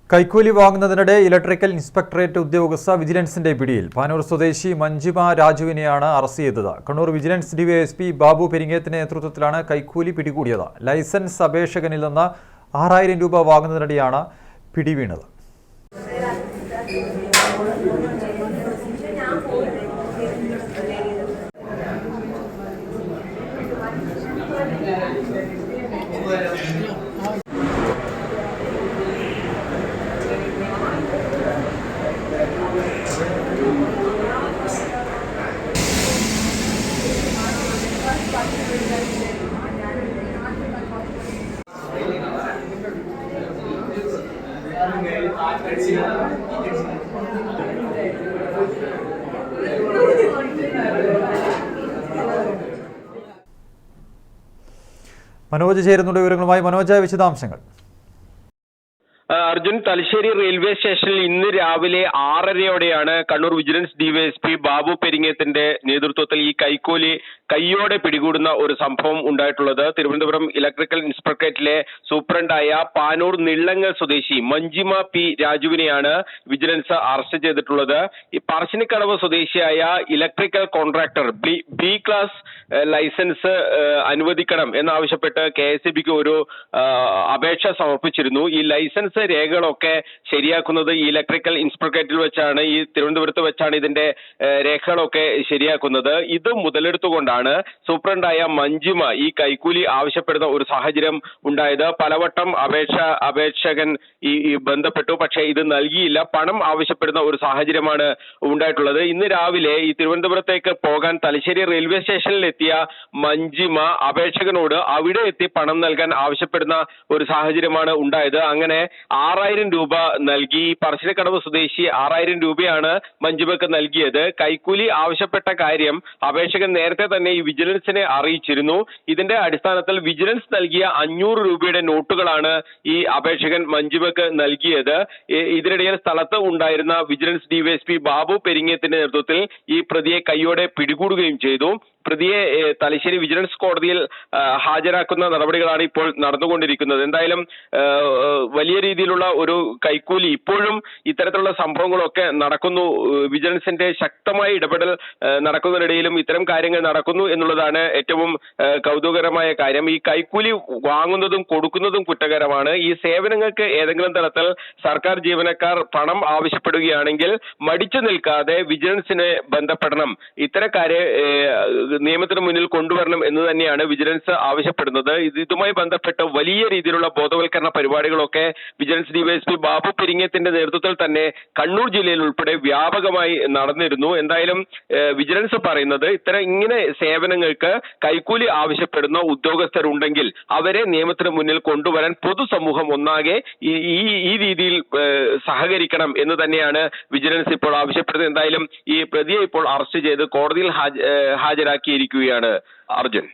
കൈക്കൂലി വാങ്ങുന്നതിനിടെ electrical inspectorate ഉദ്യോഗസ്ഥ വിജിലൻസിന്റെ പിടിയിൽ. പാനൂർ സ്വദേശി മഞ്ജിമ രാജുവിനെയാണ് അറസ്റ്റ് ചെയ്തത്. കണ്ണൂർ വിജിലൻസ് ഡിവൈഎസ്പി ബാബു പെരിങ്ങേത്തിന്റെ നേതൃത്വത്തിലാണ് കൈക്കൂലി പിടികൂടിയത്. ലൈസൻസ് അപേക്ഷകനിൽ നിന്ന് 6000 രൂപ വാങ്ങുന്നതിനിടെയാണ് പിടിവീണത്. മനോജ് ചേരുന്നുണ്ട് വിവരങ്ങളുമായി. മനോജ്, വിശദാംശങ്ങൾ. അർജുൻ, തലശ്ശേരി റെയിൽവേ സ്റ്റേഷനിൽ ഇന്ന് രാവിലെ 6:30യോടെയാണ് കണ്ണൂർ വിജിലൻസ് ഡിവൈഎസ്പി ബാബു പെരിങ്ങേത്തിന്റെ നേതൃത്വത്തിൽ ഈ കൈക്കൂലി കൈയോടെ പിടികൂടുന്ന ഒരു സംഭവം ഉണ്ടായിട്ടുള്ളത്. തിരുവനന്തപുരം ഇലക്ട്രിക്കൽ ഇൻസ്പെക്ടറേറ്റിലെ സൂപ്രണ്ടായ പാനൂർ നിള്ളങ്ങൽ സ്വദേശി മഞ്ജിമ പി രാജുവിനെയാണ് വിജിലൻസ് അറസ്റ്റ് ചെയ്തിട്ടുള്ളത്. ഈ പറശ്ശിനിക്കടവ് സ്വദേശിയായ electrical contractor B class licence അനുവദിക്കണം എന്നാവശ്യപ്പെട്ട് KSEBിക്ക് ഒരു അപേക്ഷ സമർപ്പിച്ചിരുന്നു. ഈ ലൈസൻസ് രേഖകളൊക്കെ ശരിയാക്കുന്നത് ഈ ഇലക്ട്രിക്കൽ ഇൻസ്പെക്ടറേറ്റിൽ വെച്ചാണ്, ഈ തിരുവനന്തപുരത്ത് വെച്ചാണ് ഇതിന്റെ രേഖകളൊക്കെ ശരിയാക്കുന്നത്. ഇത് മുതലെടുത്തുകൊണ്ടാണ് സൂപ്രണ്ടായ മഞ്ജിമ ഈ കൈക്കൂലി ആവശ്യപ്പെടുന്ന ഒരു സാഹചര്യം ഉണ്ടായത്. പലവട്ടം അപേക്ഷകൻ ഈ ബന്ധപ്പെട്ടു, പക്ഷേ ഇത് നൽകിയില്ല. പണം ആവശ്യപ്പെടുന്ന ഒരു സാഹചര്യമാണ് ഉണ്ടായിട്ടുള്ളത്. ഇന്ന് രാവിലെ ഈ തിരുവനന്തപുരത്തേക്ക് പോകാൻ തലശ്ശേരി റെയിൽവേ സ്റ്റേഷനിൽ എത്തിയ മഞ്ജിമ അപേക്ഷകനോട് അവിടെ എത്തി പണം നൽകാൻ ആവശ്യപ്പെടുന്ന ഒരു സാഹചര്യമാണ് ഉണ്ടായത്. അങ്ങനെ 6000 രൂപ നൽകി. പറശ്ശിനിക്കടവ് സ്വദേശി 6000 രൂപയാണ് മഞ്ജിമക്ക് നൽകിയത്. കൈക്കൂലി ആവശ്യപ്പെട്ട കാര്യം അപേക്ഷകൻ നേരത്തെ തന്നെ ഈ വിജിലൻസിനെ അറിയിച്ചിരുന്നു. ഇതിന്റെ അടിസ്ഥാനത്തിൽ വിജിലൻസ് നൽകിയ 500 രൂപയുടെ നോട്ടുകളാണ് ഈ അപേക്ഷകൻ മഞ്ജിമക്ക് നൽകിയത്. ഇതിനിടയിൽ സ്ഥലത്ത് ഉണ്ടായിരുന്ന വിജിലൻസ് ഡിവൈഎസ്പി ബാബു പെരിങ്ങേത്തിന്റെ നേതൃത്വത്തിൽ ഈ പ്രതിയെ കൈയോടെ പിടികൂടുകയും ചെയ്തു. പ്രതിയെ തലശ്ശേരി വിജിലൻസ് കോടതിയിൽ ഹാജരാക്കുന്ന നടപടികളാണ് ഇപ്പോൾ നടന്നുകൊണ്ടിരിക്കുന്നത്. എന്തായാലും വലിയ രീതിയിലുള്ള ഒരു കൈക്കൂലി ഇപ്പോഴും ഇത്തരത്തിലുള്ള സംഭവങ്ങളൊക്കെ നടക്കുന്നു. വിജിലൻസിന്റെ ശക്തമായ ഇടപെടൽ നടക്കുന്നതിനിടയിലും ഇത്തരം കാര്യങ്ങൾ നടക്കുന്നു എന്നുള്ളതാണ് ഏറ്റവും കൗതുകകരമായ കാര്യം. ഈ കൈക്കൂലി വാങ്ങുന്നതും കൊടുക്കുന്നതും കുറ്റകരമാണ്. ഈ സേവനങ്ങൾക്ക് ഏതെങ്കിലും തരത്തിൽ സർക്കാർ ജീവനക്കാർ പണം ആവശ്യപ്പെടുകയാണെങ്കിൽ മടിച്ചു നിൽക്കാതെ വിജിലൻസിനെ ബന്ധപ്പെടണം. ഇത്തരക്കാരെ നിയമത്തിന് മുന്നിൽ കൊണ്ടുവരണം എന്ന് തന്നെയാണ് വിജിലൻസ് ആവശ്യപ്പെടുന്നത്. ഇതുമായി ബന്ധപ്പെട്ട് വലിയ രീതിയിലുള്ള ബോധവൽക്കരണ പരിപാടികളൊക്കെ വിജിലൻസ് ഡിവൈഎസ്പി ബാബു പെരിങ്ങേത്തിന്റെ നേതൃത്വത്തിൽ തന്നെ കണ്ണൂർ ജില്ലയിൽ ഉൾപ്പെടെ വ്യാപകമായി നടന്നിരുന്നു. എന്തായാലും വിജിലൻസ് പറയുന്നത് ഇങ്ങനെ സേവനങ്ങൾക്ക് കൈക്കൂലി ആവശ്യപ്പെടുന്ന ഉദ്യോഗസ്ഥരുണ്ടെങ്കിൽ അവരെ നിയമത്തിന് മുന്നിൽ കൊണ്ടുവരാൻ പൊതുസമൂഹം ഒന്നാകെ ഈ രീതിയിൽ സഹകരിക്കണം എന്ന് തന്നെയാണ് വിജിലൻസ് ഇപ്പോൾ ആവശ്യപ്പെടുന്നത്. എന്തായാലും ഈ പ്രതിയെ ഇപ്പോൾ അറസ്റ്റ് ചെയ്ത് കോടതിയിൽ ഹാജരാക്കിയിരിക്കുകയാണ് അർജുൻ.